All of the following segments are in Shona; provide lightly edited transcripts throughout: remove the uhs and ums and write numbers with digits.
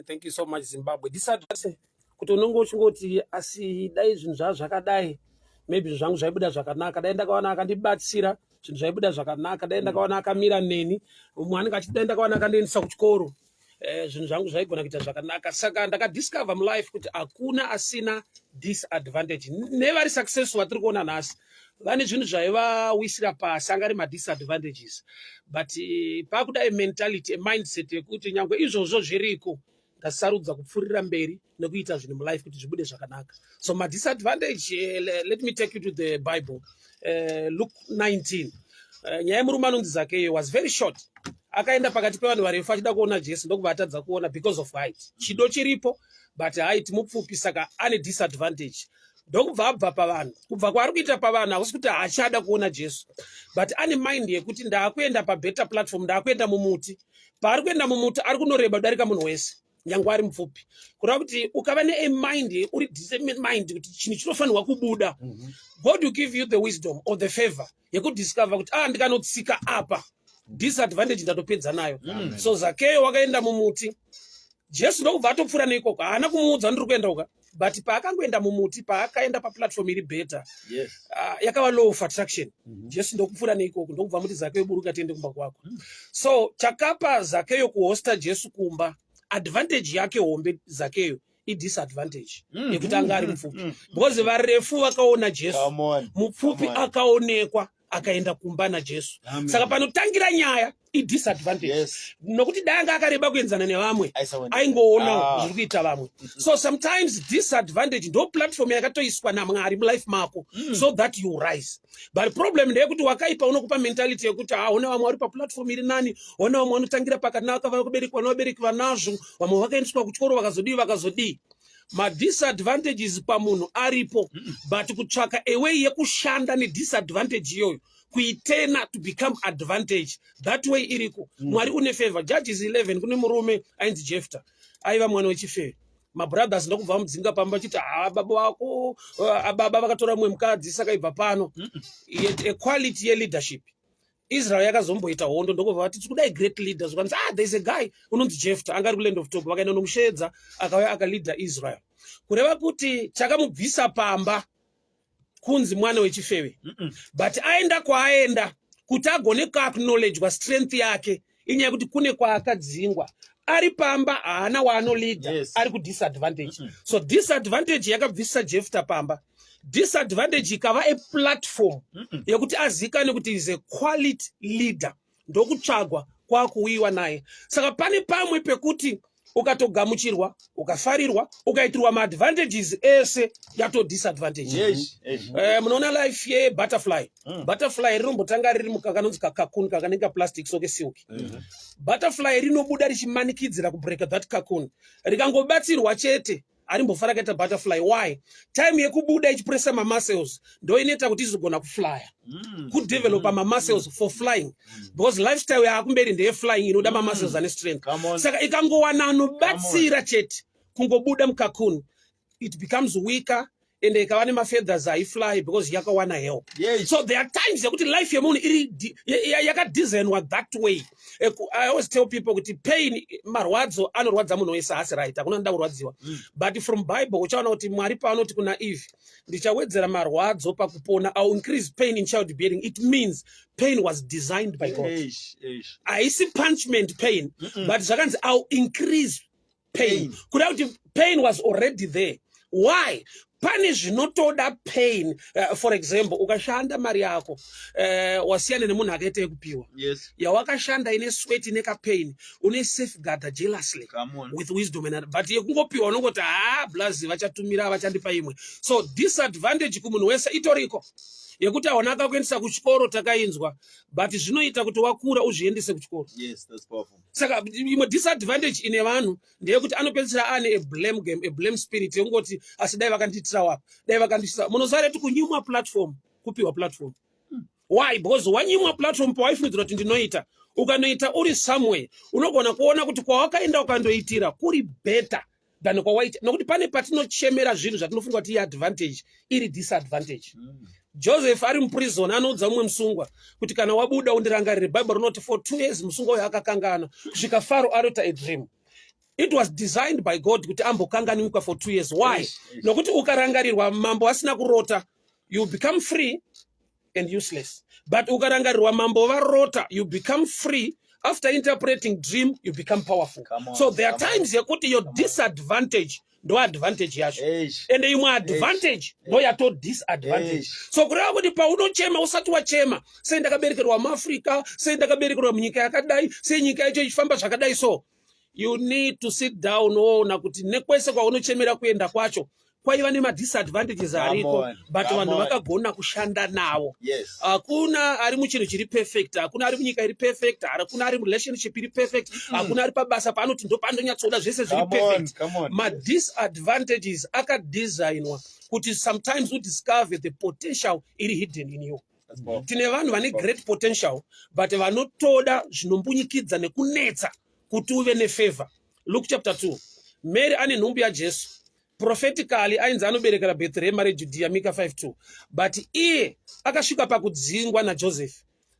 Thank you so much, Zimbabwe. Disadvantage kuti unongo uchingoti asi dai zvinhu zvakadai maybe zvangu zvaibuda zvakanaka dai ndakaona akandibatsira zvinhu zvaibuda zvakanaka dai ndakaona akamira neni umwe anenge achiti dai ndakaona akandiendesa kuchikoro zvinhu zvangu zvaigona kuita zvakanaka saka ndakadiscover mulife kuti hakuna asina disadvantage nevari successful vatiri kuona nhasi vane zvinhu zvaivawisira pasi anga ari madisadvantages but pakudai mentality mindset yekuti nyangwe izvozvo zviriko ndasarudza kupfurira mberi nekuita zvinhu mulife kuti zvibude zvakanaka. So my disadvantage, let me take you to the Bible. Luke 19. Nyaya yemurume anonzi Zakeyo was very short. Akaenda pakati pevanhu varefu achida kuona Jesu ndokubva atadza kuona because of height. Chido chiripo but height mupfupi saka ane disadvantage. Ndokubva abva pavanhu. Kubva kwaari kuita pavanhu hakusi kuti achada kuona Jesu. But ane mind yekuti ndaakuenda pabetter platform, ndaakuenda mumuti. Paari kuenda mumuti ari kunoreba kudarika munhu wese. Nyangwe ari mupfupi kureva kuti ukava nemind uri determined mind kuti chinhu chinofanirwa kubuda God will give you the wisdom or the favor yekudiscover kuti ndikanotsika apa disadvantage ndatopedza nayo. So Zakeyo wakaenda mumuti Jesu ndokubva atopfuura neikoko haana kumuudza ndiri kuenda uka but paakangoenda mumuti paakaenda paplatform iri better yakava law of attraction Jesu ndokupfuura neikoko ndokubva muti Zakeyo buruka tiende kumba kwako. So chakapa Zakeyo kuhosta Jesu kumba advantage yake hombe Zakeyo disadvantage yekuti anga ari mupfupi because varefu vakaona Jesu mupfupi akaonekwa akaenda kumba naJesu. Saka panotangira nyaya disadvantage nokuti dai anga akareba kuenzana nevamwe aingoona zviri kuita vamwe. So sometimes disadvantage ndo platform yakatoiswa naMwari mulife mako so that you rise. But problem ndeyekuti wakaipa unokupa mentality yekuti una vamwe vari paplatform iri nani, una vamwe vanotangira pakanaka vanokubereka vanobereka vanazvo vamwe vakaendeswa kuchikoro vakazodii. Madisadvantages pamunhu aripo but kutsvaka a way yekushanda nedisadvantage iyoyo kuitena to become advantage that way iriko. Mwari une favor. Judges 11 kune murume ainzi Jefta aiva mwana wechifeve. Mabrothers ndokubva mudzinga pamba chiti baba wako baba vakatora mumwe mukadzi saka ibva pano equality ye-leadership. Israel yakazomboita hondo ndokubva vati tikudai great leaders ukanzi there is a guy unonzi Jefta anga ari kuland of Tob vakaenda nomushedza akauya akaleader Israel kureva kuti chakamubvisa pamba kunzi mwana wechifeve but aenda kwaaenda kuti agone kuacknowledgewa strength yake inyaya yekuti kune kwaakadzingwa ari pamba haana waanoleader ari kudisadvantage. So disadvantage yakabvisa Jefta pamba, disadvantage ikava a platform yekuti azikane kuti is a quality leader ndokutsvagwa kwakuwiwa naye. Saka pane pamwe pekuti ukatogamuchirwa ukafarirwa ukaitirwa maadvantages ese yato disadvantage. Munoona life yebutterfly butterfly rinombotanga riri mukakanonzi kakakuni kakanenge plastic soke silk. Butterfly rinobuda richimanikidzira kubreak that cocoon rikangobatsirwa chete arimbofara kaita butterfly. Why? Time yekubuda ichipressa mamuscles ndo inoita kuti izogona kuflya kudevelopa mamuscles for flying because lifestyle yaakumberi ndeyeflying inoda mamuscles ane strength. Saka ikangowana anobatsira chete kungobuda mukakuni it becomes weaker and ikava nemafeathers haifly because yakawana help. So there are times yekuti life yemunhu iri yakadesignwa that way. I always tell people kuti pain marwadzo anorwadza munhu wese asi right hakuna nda kurwadziwa but from Bible uchaona kuti Mwari paanoti kuna Eve ndichawedzera marwadzo pakupona, I'll increase pain in childbearing. It means pain was designed by God. Haisi punishment pain but zvakanzi I'll increase pain kuda kuti pain was already there. Why? Pane zvinotoda pain. For example, ukashanda mari yako wasiyana nemunhu akaita yekupiwa yawakashanda ine sweat ine kapain une safeguard jealously with wisdom and but yekungopiwa unongoti blazi vachatumira vachandipa imwe. So disadvantage kumunhu wese itoriko yekuti aona akakuendesa kuchikoro takainzwa but zvinoita kuti wakura uzviendese kuchikoro. Saka imwe disadvantage ine vanhu ndeyekuti anopedzisira ane a blame game, a blame spirit yekungoti asi dai vakanditira wapa dai vakanditira munozare kuti kunyimwa platform kupiwa platform. Why? Because wanyimwa platform pawaifungidzira kuti ndinoita ukanoita uri somewhere unogona kuona kuti kwawakaenda ukandoitira kuri better than kwawaita nokuti pane patinochemera zvinhu zvatinofunga kuti advantage iri disadvantage. Joseph ari muprison anoudza mumwe musungwa kuti kana wabuda undirangarire. Bible rinoti for 2 years musungwa uyu akakangana kusvika Faro arota a dream It was designed by God kuti ambokanganikwa for 2 years. Why? Nokuti ukarangarirwa mambo asina kurota, you become free and useless. But ukarangarirwa mambo varota, you become free. After interpreting dream, you become powerful. So there are times yekuti your disadvantage no advantage yacho, and you advantage no yato disadvantage. So kureva kuti paunochema usati wachema, sei ndakaberekerwa muAfrica, sei ndakaberekerwa munyika yakadai, sei nyika yacho ichifamba zvakadai. So you need to sit down ona kuti nekwese kwaunochemera kuenda kwacho kwaiva nemadisadvantages ariko, but vanhu vakagona kushanda nawo. Hakuna ari muchinhu chiri perfect, hakuna ari munyika iri perfect, hakuna ari relationship iri perfect, hakuna ari pabasa paanoti ndo pandonyatsoda zvese zviri perfect. Madisadvantages akadesignwa kuti sometimes you discover the potential iri hidden in you. Tine vanhu vane great potential, but vanotoda zvinombunyikidza nekunetsa kuti uve nefavor. Luke chapter 2. Mary ane nhumbi yaJesu. Prophetically ainzi anoberekera Bethlehem reJudea, Mika 5:2. But iye akasvika pakudzingwa naJoseph.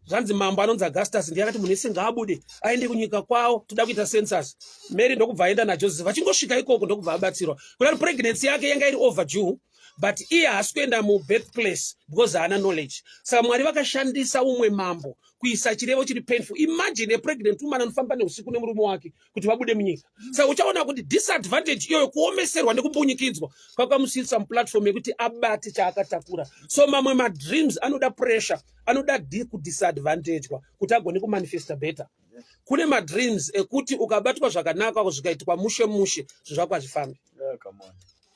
Zvanzi mambo anonzi Augustus ndiye akati munhu ese ngaabude aende kunyika kwawo, toda kuita census. Mary ndokubva aenda naJoseph. Achingosvika ikoko ndokubva abatsirwa. Kuna pregnancy yake yanga iri overdue, but iye haasi kuenda mubirthplace because haana knowledge. Saka Mwari vakashandisa umwe mambo kuisa chirevo chiri painful. Imagine a pregnant woman anofamba neusiku nemurume wake kuti vabude munyika. Saka uchaona kuti disadvantage iyoyo kuomeserwa nekumbunyikidzwa kwakamusisa muplatform yekuti abate chaakatakura. So mamwe madreams anoda pressure, anoda kudisadvantagwa kuti agone kumanifesta better. Kune madreams ekuti ukabatwa zvakanaka zvikaitwa mushe mushe zvako hazvifambi.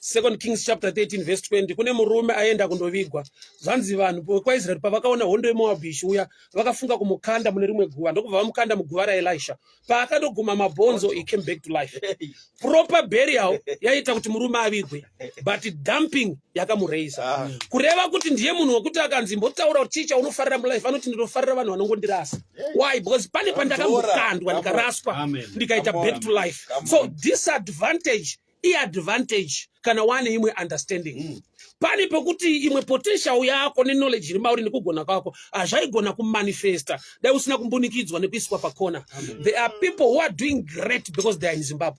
2 Kings chapter 13 verse 20. Kune murume aenda kundovigwa. Zvanzi vanhu kwaIsraeri pavakaona hondo yeMoabhu ichiuya, vakafunga kumukanda mune rimwe guva, ndokubva vamukanda muguva raElisha. Paakandoguma mabhonzo, he came back to life. Proper burial yaita kuti murume avigwe, but dumping yakamureisa. Kureva kuti ndiye munhu wokuti akanzi mbotaura kuti chicha unofarira mulife, anoti ndinofarira vanhu vanongondirasa. Why? Because pane pandakambokandwa ndikaraswa ndikaita back to life. So disadvantage advantage kana wane imwe understanding. Pane pekuti imwe potential yako ne knowledge iri mauri nekugona kwako hazvaigona kumanifesta dai usina kumbunikidzwa nekuiswa pakona. There are people who are doing great because they are in Zimbabwe.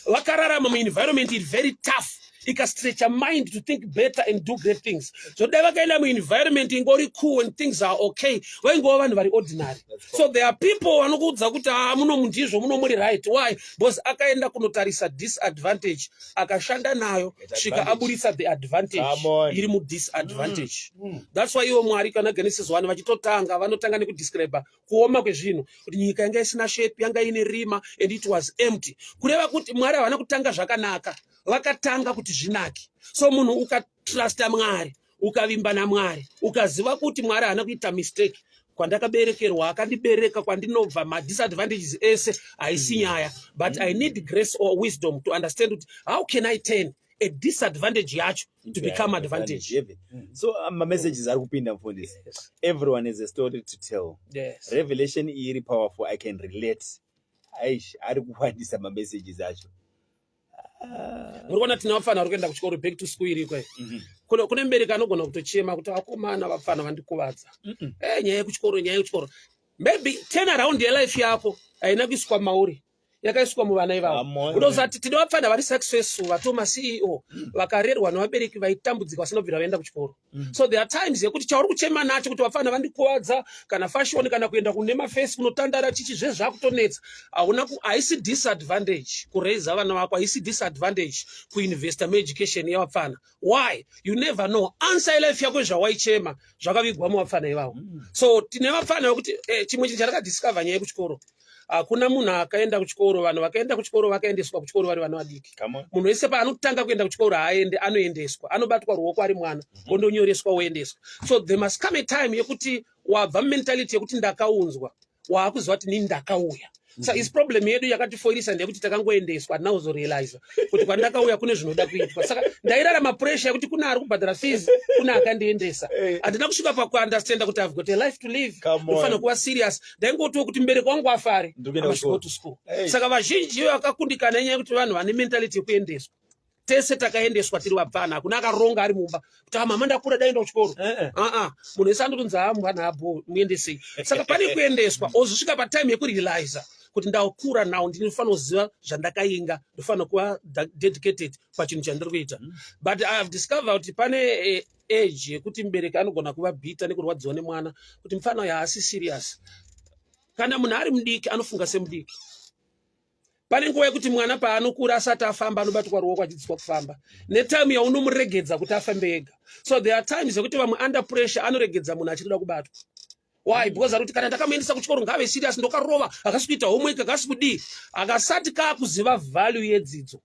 Vakararama mu environment is very tough. Ika stretch a mind to think better and do great things. So they vakaenda mu environment ingori cool and things are okay. Vaingova vanhu vari ordinary. So there are people vanokudza kuti muno mundizvo muno muri right. Why? Because akaenda kunotarisa disadvantage akashanda nayo svika aburisa the advantage iri mu disadvantage. That's why iwo Mwari kana Genesis 1 vachitotanga vanotanga nekudescribe kuoma kwezvinhu kuti nyika yanga isina shape, yanga ine rima and it was empty. Kureva kuti Mwari havana kutanga zvakanaka, vakatanga kuti zvinaki. So munhu ukatrusta Mwari, ukavimba naMwari, ukaziva kuti Mwari haana kuita mistake, kwandakaberekerwa akandibereka kwandinobva, ma disadvantages ese haisi nyaya, but I need grace or wisdom to understand how can I turn a disadvantage yacho to become advantage. So my messages are kupinda mfundisi. Everyone has a story to tell. Revelation iri powerful, I can relate. Aish ari kuwandisa ma messages acho. Murikona tina vafana varikuenda kuchikoro back to school iri kwe. Kune mbereki anogona kutochema kuti akomana vafana vandikuvadza. Nyaya yekuchikoro. Maybe turn around your life yako haina kuiswa mauri, yakaiswa muvana ivavo. Kudozati tine vafana vari successful, vatoma CEO, vakarerwa nevabereki vaitambudzika vasinobvira vaenda kuchikoro. So there are times yekuti chauri kuchema nacho kuti vafana vandikuvadza kana fashion kana kuenda kune mafesi kunotandara chichi zvezvakutonetsa, haisi disadvantage kureiza vana vako, haisi disadvantage kuinvesta mueducation yavafana. Why? You never know. Answer life yako zvawaichema zvakavigwa muvafana ivavo. So tine vafana vekuti chimwe chinhu chatakadiscover nyaya yekuchikoro, hakuna munhu akaenda kuchikoro, vanhu vakaenda kuchikoro vakaendeswa kuchikoro vari vana vadiki. Munhu wese paanotanga kuenda kuchikoro haende, anoendeswa, anobatwa ruoko ari mwana, ondonyoreswa oendeswa. So there must come a time yekuti wabva mentality yekuti ndakaunzwa, waakuziva kuti nini ndakauya. So is problem yedu yakatifoirisa ndeyekuti takangoendeswa now uzorealize kuti kwandakauya kune zvinoda kuitwa. Saka ndairarama pressure yekuti kuna ari kubhadhara fees, kuna akandiendesa. Handina kusvika pakuunderstand kuti I've got a life to live. Unofanira kuva serious. Ndaingotiwo kuti mbereki wangu afare, I must go to school. Saka vazhinji vakakundikana nenyaya yekuti vanhu vane mentality yekuendeswa. Tese takaendeswa tiri vapfana, hakuna akaronga ari mumba kuti mama ndakura daenda kuchikoro. Munhu ese andotunza mwana abo muendesei. Saka pane kuendeswa ozosvika patime yekurealize kuti ndakura nawo ndinofanira kuziva zvandakainga, ndofanira kuva dedicated pachinhu chandiri kuita. But I have discovered kuti pane age yekuti mubereki anogona kuva bhita nekurwadziwa nemwana kuti mufana uyu haasi serious. Kana munhu ari mudiki anofunga semudiki. Pane nguva yekuti mwana paanokura asati afamba anobatwa ruoko achidzidziswa kufamba. Netime yaunomuregedza kuti afambe ega. So there are times yekuti vamwe under pressure anoregedza munhu achida kubatwa. Why? Because ari kuti kana ndakamuendesa kuchikoro ngave serious ndokarova akasi kuita homework akasi kudii akasati kakuziva value yedzidzo.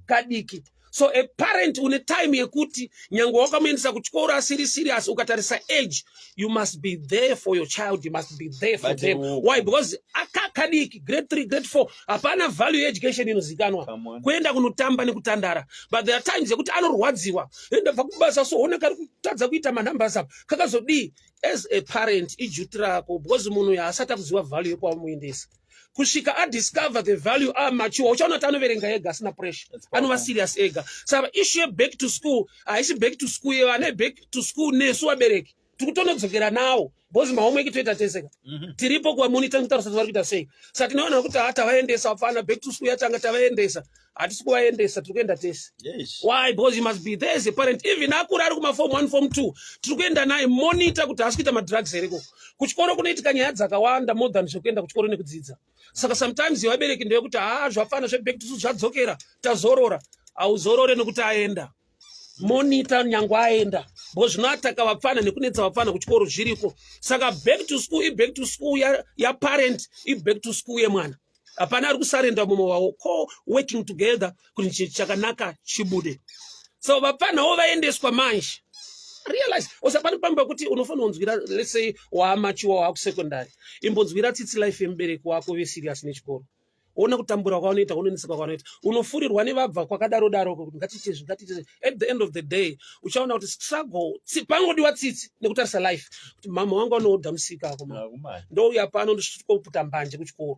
Kadiki. So a parent une time yekuti nyangwe wakamuendesa kuchikoro asiri serious ukatarisa age, you must be there for your child, you must be there for them. Why? Because akakadiki grade 3 grade 4 hapana value education inozikanwa kuenda kunotamba nekutandara. But there are times yekuti anorwadziwa enda pakubasa so ona kari kutadza kuita manambers apa kakazodii. As a parent ijutirako because munhu yaasati kuziva value yekwamuendesa kusvika adiscover the value amature uchaona kuti anoverenga ega asina pressure anova serious ega. Saka issue back to school haisi back to school yevana, back to school nesu vabereki tikutonodzokera nawo because mahomework toita teseka tiripo kuvamonita kutaura kuti vari kuita sei. Saka tinoona kuti tavaendesa vafana back to school yatanga tavaendesa hatisi kuvaendesa tiri kuenda tese. Why? Because you must be there as a parent. Even akura ari kuma form 1 form 2 tiri kuenda naye monitor kuti haasi kuita madrugs hereko. Kuchikoro kunoitika nyaya dzakawanda more than zvekuenda kuchikoro nekudzidza. Saka sometimes vabereki ndeyekuti zvafana zveback to school zvadzokera tazorora auzorore nekuti aenda monitor nyangwe aenda because zvinoataka vapfana nekunetsa vapfana kuchikoro zviriko. Saka back to school back to school ya parent back to school yemwana. Hapana ari kusarenda mumo wavo co-working together kuti chinhu chakanaka chibude. So vapfanawo vaendeswa manje. Realize usapani pamba kuti unofanira kunzwira let's say waamachiwa wakusecondary imbonzwira tsitsi life yemubereki wako ve serious nechikoro. Ona kutambura kwanoita unoneseka kwanoita unofurirwa nevabva kwakadaro daro kuti ngatiite at the end of the day uchaona kuti struggle pangodiwa tsitsi nekutarisa life kuti mama wangu anoodhamusika ako ndouya pano ndosvikoputa mbanje kuchikoro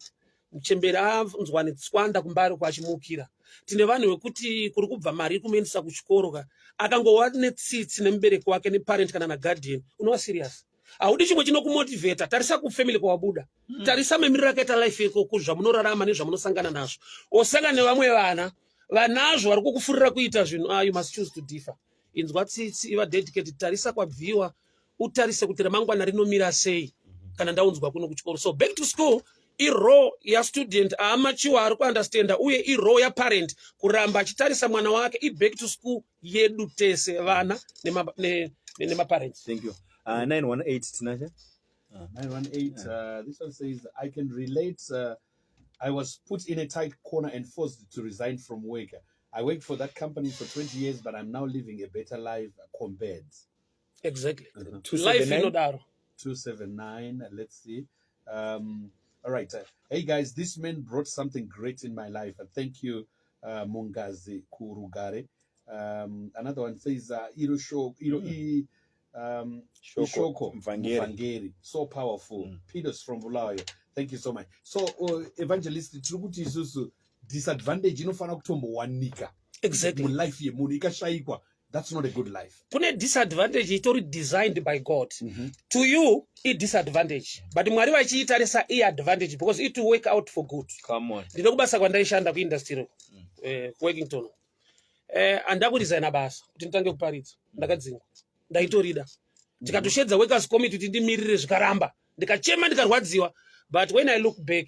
muchemberi anzwa netswanda kumbari kwachimukira. Tine vanhu vekuti kuri kubva mari kumuendesa kuchikoro akangowa netsitsi nemubereki wake neparent kana naguardian unova serious. Haudi chimwe chinokumotivata. Tarisa kufamily kwawabuda. Tarisa memiriro yakaita life yako zvamunorarama nezvamunosangana nazvo. Osangana nevamwe vana vanazvo vari kukufurira kuita zvinhu. You must choose to differ. Inzwa tsitsi iva dedicated. Tarisa kwabviwa utarise kuti ramangwana rinomira sei kana ndaunzwa kuno kuchikoro. So back to school iro ya student amachiwa ari kuunderstanda uye iro ya parent kuramba achitarisa mwana wake back to school yedu tese vana nema parents. Thank you. 918 Tinasha. 918 this one says I can relate. I was put in a tight corner and forced to resign from work. I worked for that company for 20 years but I'm now living a better life compared. Exactly. 279 let's see. All right. Hey guys, this man brought something great in my life. Thank you, Mungazi Kurugare. Another one says, Shoko Mvangeri. So powerful. Peters from Bulawayo. Thank you so much. So, evangelist, Trubuti Susu, disadvantage, inofana kutombo wanika. Exactly. Life ye munika shaikwa. That's not a good life. Kune disadvantage itori designed by God. To you, it disadvantage. But mwari vachiitarisa advantage because it will work out for good. Come on. Ndinokubasa kwandaishanda kuindustry Workington. Andakudesigna basa kuti nditange kuparidza. Ndakadzingwa. Ndaitorida. Ndikatoshedza workers committee kuti ndimirire zvikaramba. Ndikachema ndikarwadziwa. But when I look back,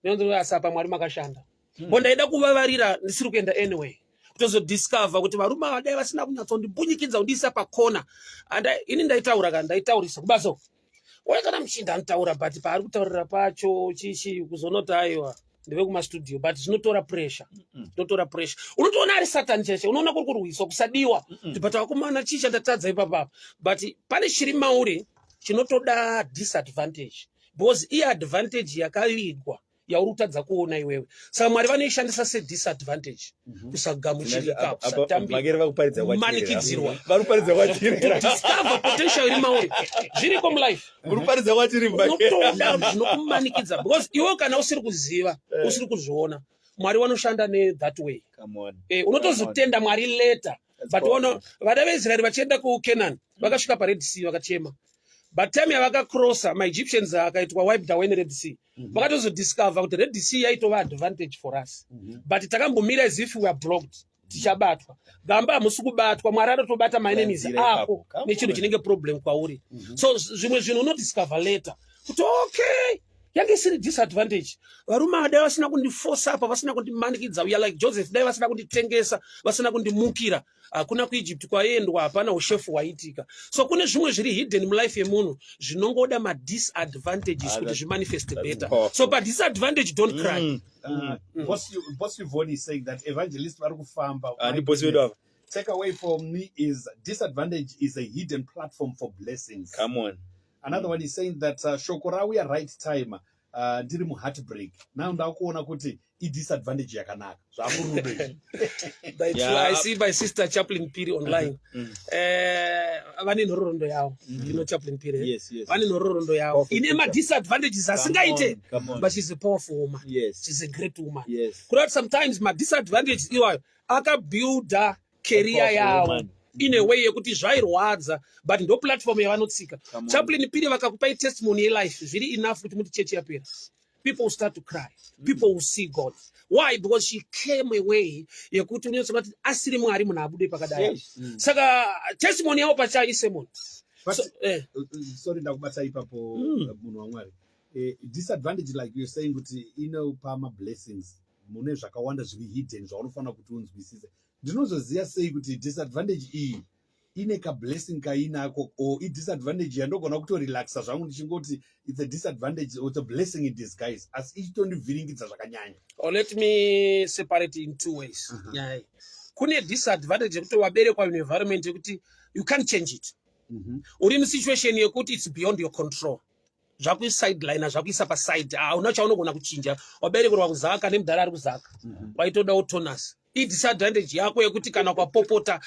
ndinonzwa asapa mwari makashanda. Ndaida kuvavarira ndisiri kuenda anyway. Discover kuti varume vadai vasina kunyatsondibunyikidza undisa pakona ini ndaitaurisa kubasa uye kana muchinda anotaura but paari kutaurira pacho chichi kuzonoti aiwa ndeve kumastudio but zvinotora pressure unotoona ari Satan cheche unoona kuri kurwiswa kusadiwa but vakomana chii chandatadza ipapapa but pane chiri mauri chinotoda disadvantage because advantage yakavigwa yauri kutadza kuona iwewe. Saka mwari vanoishandisa sedisadvantage kusagamuchirika kusatambimanikidzirwa discover potential iri mauri zviriko mulife unotoda zvinokumanikidza because iwe kana usiri kuziva usiri kuzviona mwari vanoshanda that way. Unotozotenda mwari later but vana veIsraeri vachienda kuCanaan vakasvika paRed Sea vakachema but time yavakacrossa maEgyptians akaitwa wiped away neRed Sea vakatozodiscover kuti Red Sea yaitova advantage for us but takambomira as if we are blocked tichabatwa gamba hamusi kubatwa Mwari atotobata maenemies ako nechinhu chinenge problem kwauri so zvimwe zvinhu unodiscover later kuti okay yange isiri disadvantage varume dai vasina kundiforce apa vasina kundimanikidza uya like Joseph dai vasina kunditengesa vasina kundimukira hakuna kuEgypt kwaendwa hapana ushefu waitika so kune zvimwe zviri hidden mulife yemunhu zvinongoda madisadvantages kuti zvimanifest better so padisadvantage don't cry. Boss Yvonne is saying that evangelist vari kufamba take away from me is disadvantage is a hidden platform for blessings. Come on. Another one is saying that shoko rauya right time ndiri muheartbreak now ndakuona kuti disadvantage yakanaka zvakurumbe. I see my sister Chaplain Piri online vane nhororondo yavo Chaplain Piri vane nhororondo yavo ine madisadvantages asingaite but she's a powerful woman. She's a great woman. Kurat sometimes madisadvantages iwayo akabuilda career yavo in a way yekuti zvairwadza but ndo platform yavanotsika. Chaplain Piri vakakupai testimony yelife zviri enough kuti muti chechi yapera people will start to cry. People will see God. Why? Because she came away yekuti unotsoma kuti asiri Mwari munhu abude pakadai saka testimony yavo pachaise munhu. Sorry ndakubata ipapo munhu waMwari disadvantage like you're saying kuti inopama blessings mune zvakawanda zviri hidden zvaunofanira kuti unzwisise. Ndinozoziva sei kuti disadvantage iyi ine kablessing kainako or disadvantage yandogona kutorelaxa zvangu ndichingoti it's a disadvantage or it's a blessing in disguise asi ichitonivhiringidza zvakanyanya. Let me separate in two ways. Kune disadvantage yekuti waberekwa environment yekuti you can't change it. Uri musituation yekuti it's beyond your control. Zvakuisideline zvakuisa paside hauna chaunogona kuchinja waberekerwa kuzaka nemudhara ari kuzaka waitoda utonasi disadvantage yako yekuti kana kwapopota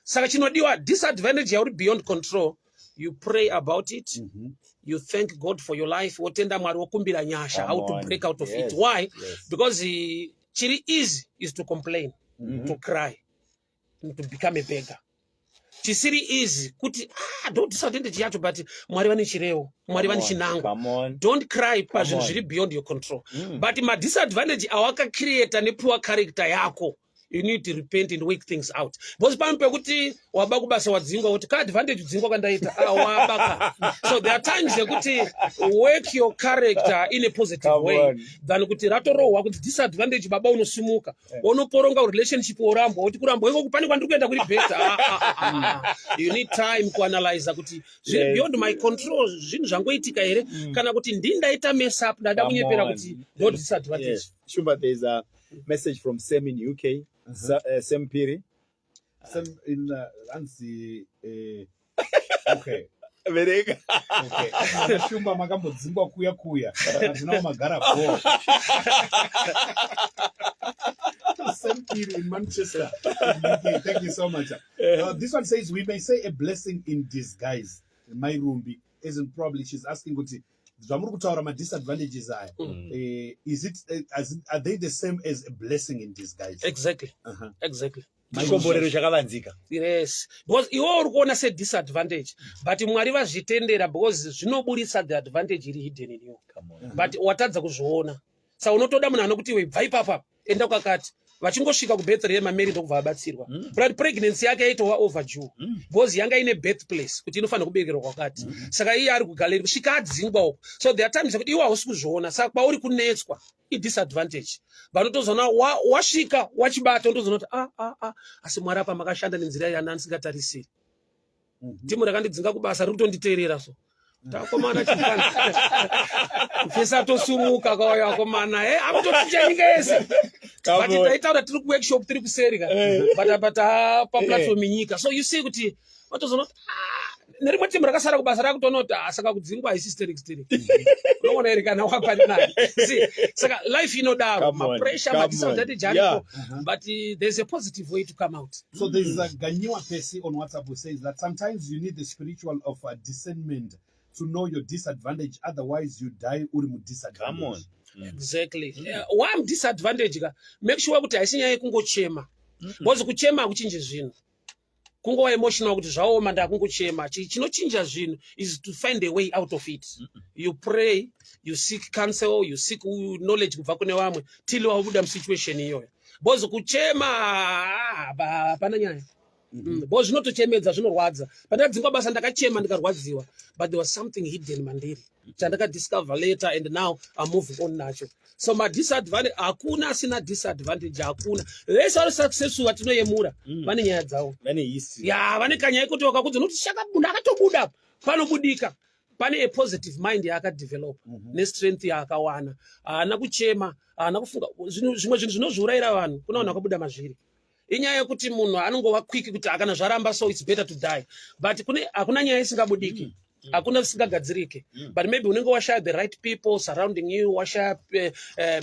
saka chinodiwa disadvantage yauri beyond control you pray about it you thank God for your life wotenda Mwari wokumbira nyasha how to break out of it. Why? Because chiri easy is to complain to cry to become a beggar. Chisiri easy kuti don't disadvantage yacho but Mwari vane chirevo Mwari vane chinangwa don't cry pazvinhu zviri beyond your control but madisadvantage awakacreata nepoor character yako you need to repent and work things out. Because pamwe pekuti waba kubasa wadzingwa kuti ka advantage dzingwa kandaita wabaka so there are times yekuti work your character in a positive way than kuti ratorohwa kuti disadvantage baba unosumuka unoporonga relationship orambwa kuti kurambwa iko kupani kwandiri kuenda kuri better you need time kuanalyze kuti zviri beyond my control zvinhu zvangoitika here kana kuti ndindaita mess up ndada kunyepera kuti no disadvantage. Shumba, there's a message from Sam in UK. Sam Piri. Sam in Ansi. Okay. Okay. Shumba makambodzingwa kuya. Ndinawo magara po. Sam Piri in Manchester. Thank you so much. This one says we may say a blessing in disguise. My Rumbi isn't probably she's asking kuti zvamuri kutaura madisadvantages aya is it are they the same as a blessing in disguise? Exactly. Exactly. Chikomborero chakavanzika. Yes. Because iwo uri kuona se disadvantage but Mwari vazvitendera because zvinoburitsa the advantage iri hidden in you. But watadza kuzviona. Saka unotoda munhu anokuti iwe bva ipapa enda kwakati vachingosvika kuBethlehem Mary ndokubva abatsirwa but pregnancy yake yaitova overdue because yanga ine birthplace kuti inofanira kuberekerwa kwakati saka iye ari kuGalilee kusvika adzingwa uko so there are times kuti iwe hausi kuzviona saka kwauri kunetswa disadvantage vanotozoona wasvika wachibata unotozoona kuti asi Mwari apa makashanda nenzira yandisingatarisiri timu rakandidzinga kubasa riri kutonditeerera so takomana chifana kufesa tosumuka kauya akomana amutotija nyika yese but taitaura tiri kuworkshop tiri kuseri but paplatform nyika so you see kuti watozoona nerimwe timu rakasara kubasa rakutonota saka kudzingwa haisi sterek unoona here kana wapaninaye saka life inodaro mapressure madisadvantage aripo but there's a positive way to come out. So there's a Ganyiwa Pesi on WhatsApp who says that sometimes you need the spiritual of discernment to know your disadvantage, otherwise you die uri mu disadvantage. Come on. Exactly. Why I'm disadvantage make sure kuti haisi nyaya yekungochema because kuchema akuchinje zvinhu kungova emotional kuti zvaoma ndakungochema. Chinochinja zvinhu is to find a way out of it. You pray, you seek counsel, you seek knowledge kubva kune vamwe till wabuda musituation iyoyo. Bozo kuchema hapana nyaya. Bozo zvinotochemedza zvinorwadza. Pandakadzingwa basa ndakachema ndikarwadziwa, but there was something hidden mandiri chandaka discover later, and now I'm moving on nacho. So my disadvantage hakuna sina disadvantage hakuna. Vese vari successful vatinoyemura vane nyaya dzavo. Vane history. Ya vane kanyaya kuti wakakudza noti shaka munhu akatobuda panobudika. Pane a positive mind yaakadevelop nestrength yaakawana. Haana kuchema, haana kufunga zvimwe zvinhu zvinozviurayira vanhu. Kuna vanhu vakabuda mazviri. Inyaya yekuti munhu anongova quick kuti akana zvaramba so it's better to die. But hakuna nyaya isingabudiki. Hakuna zvisingagadzirike. But maybe unenge washaya the right people surrounding you, washaya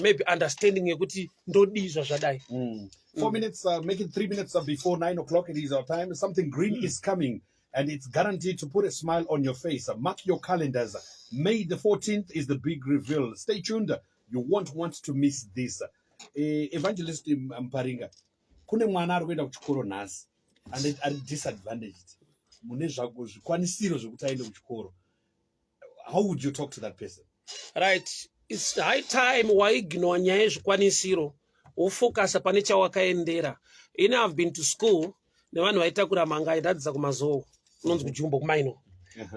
maybe understanding yekuti ndodi zvadai. 4 minutes, make it 3 minutes before 9 o'clock. It is our time. Something green is coming, and it's guaranteed to put a smile on your face. Mark your calendars. May the 14th is the big reveal. Stay tuned. You won't want to miss this. Evangelist Mparinga, kune mwana ari kuenda kuchikoro nhasi and ari disadvantaged. Mune zvikwanisiro zvekuti aende kuchikoro. How would you talk to that person? Right. It's high time waignore nyaya yezvikwanisiro wofocasa pane chawakaendera. I've been to school nevanhu vaitakura mangai ndadzidza kumazoo kunonzi kujumbo kumaino.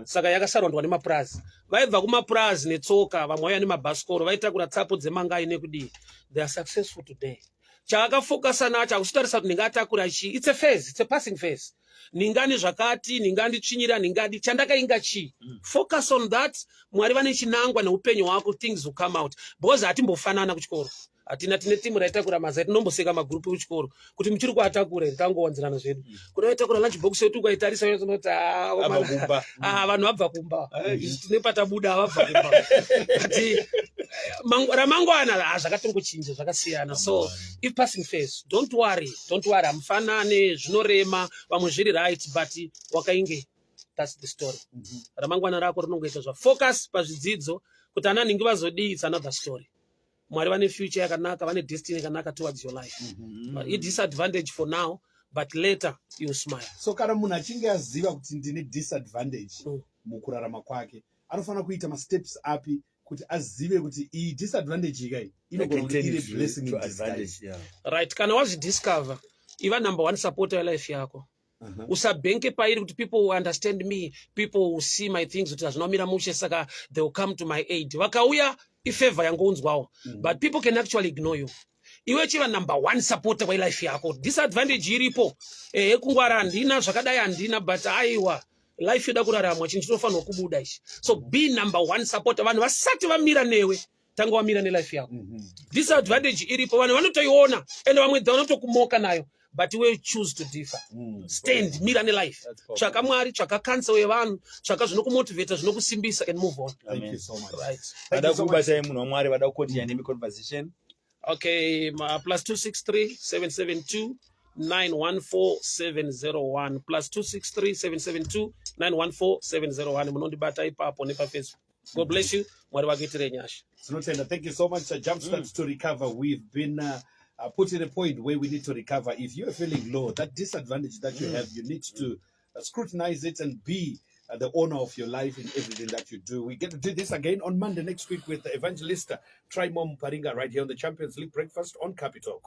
Saka yakasarondwa nemapurazi. Vaibva kumapurazi netsoka, vamwe vaiva nemabhasikoro, vaitakura tsapo dzemangai nekudii. They are successful today. Chaakafocasa nacho akusitarisa kuti ndingatakura chii. It's a phase, it's a passing phase. Ningani zvakati, ningandi tsvinyira, ningadi chandakainga chii. Focus on that. Mwari vane chinangwa neupenyu hwako, things will come out. Because hatimbofanana kuchikoro. Hatina tine timu raitakura mazai, tinomboseka magrupu kuchikoro kuti muchiri kuatakura tangowanzirana zvedu. Kuna vaitakura lunch box yetu ukaitarisa yose unoti vanhu vabva kumba. Tine patabuda vabva kumba. Ati ramangwana zvakatongochinja zvakasiyana. So if passing phase, don't worry, hamufanane zvinorema, vamwe zviri right, but wakainge. That's the story. Ramangwana rako rinongoita zva. Focus pazvidzidzo kuti ana ningi vazodii, it's another story. Mwari vane future yakanaka, vane destiny yakanaka towards your life. But it disadvantage for now, but later you smile. So kana munhu achinge aziva kuti ndine disadvantage mukurarama kwake, anofana kuita ma-steps api kuti azive kuti iyi disadvantage ikai inogona kuti iri blessing in disguise. Right, kana wazvidiscover, iva number one supporter yelife yako. Usabhenke pairi kuti people will understand me, people will see my things kuti hazvinomira mushe saka they will come to my aid. Vakauya ifavor yangounzwawo, but people can actually ignore you. Iwe chiva number one supporter welife yako. Disadvantage iripo. Kungwara handina, zvakadai handina, but aiwa life yoda kuraramwa chinhu chinofanirwa kubuda ichi. So be number one supporter. Vanhu vasati vamira newe, tanga wamira nelife yako. Disadvantage iripo, vanhu vanotoiona ende vamwe vanotokumoka nayo. But we choose to differ. Stand, mira nelife. Chaka mwari, chaka counsel yevanhu, chaka zvinokumotivate, zvinokusimbisa, and move on. Thank you so much. Right. Vada kubata munhu wamwari vada kukoti yanemi conversation. Okay, plus 263 772 914 701 plus 263 772 914 701. Munondibata ipapo nepa Facebook. God bless you. Mwari vakuitire nyasha. Thank you so much. Jumpstart to recover. We've been put in a point where we need to recover. If you're feeling low, that disadvantage that you have, you need to scrutinize it and be the owner of your life in everything that you do. We get to do this again on Monday next week with the evangelist Trimom Mparinga right here on the Champions League Breakfast on Capital.